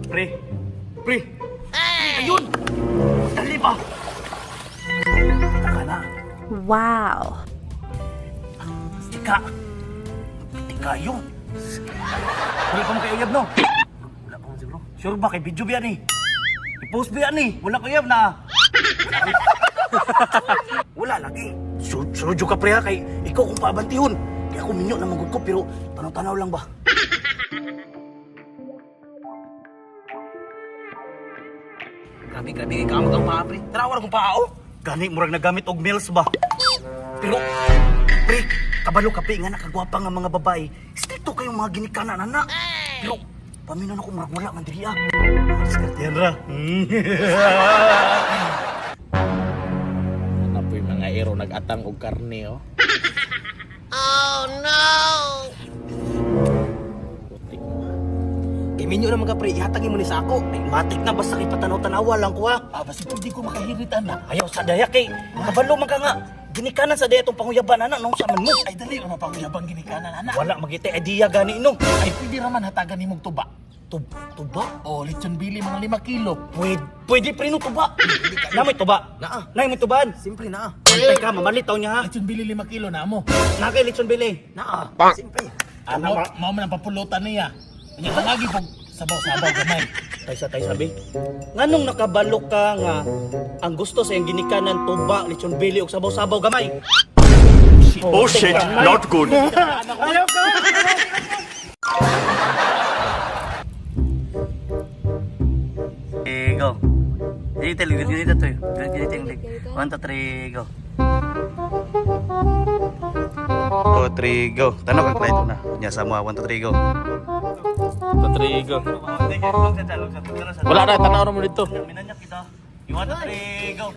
Pre. Pre. Ayun. Dali ba? Taka na. Wow. Tika. Tika yun. Wala ka mo kay uyab, no? Wala ka mo siguro. Sure ba kay video ba yan eh? I-post ba yan eh? Wala ka uyab na. Wala lagi. Surujo ka pre ha kay ikaw kung paabantihon. Kaya ako minyo na magod ko pero tanaw-tanaw lang ba? Grabe ka ang paa pre. Tarawa akong paa oh. Gani murag nagamit og meals ba? Pero pre, kabalo ka pe nga nakagwapa nga mga babae. Stricto kayong mga ginikanan ana. Pero paminon ako murag wala man diri ah. Diskartehan ra. Apoy mga ero nag-atang og karne oh. Putik mo. Minyo naman ka pre, ihatagin mo ni sa ako. Ay matik na basta kay patanaw-tanawa lang ko ha. Basta hindi ko makahiritan na. Ayaw sa daya kay kabalo man ka nga. Ginikanan sa daya tong panguyaban ana nung saman mo. Ay dali ra mapanguyabang ginikanan ana. Wala magite idea gani no. Ay pwede raman hatagan nimong tuba. Tuba? O lechon bili mga 5 kilo. Pwede pre no tuba. Namay tuba. Naa. Nay mo tuban. Simpre naa. Antay ka mamalitaw niya ha. Lechon bili 5 kilo na mo. Nakay lechon bili. Naa. Simpre. Ano mao man ang papulutan niya. Nya kamagi pog sabaw-sabaw gamay. Tay sabi. Nganong nakabalo ka nga ang gusto sa iyang ginikanan tuba, lechon bili ug sabaw-sabaw gamay. Oh shit, not good. Ayaw ka. Go. Ganito to. Ganito yung leg. 1, 2, 3, go. 2, 3, go. Tanong kang klay ito na. Nya sa mga 1, 2, 3, go. Patrigo. Wala na tanaw mo dito. Minanyak kita. 1, 2, 3, go.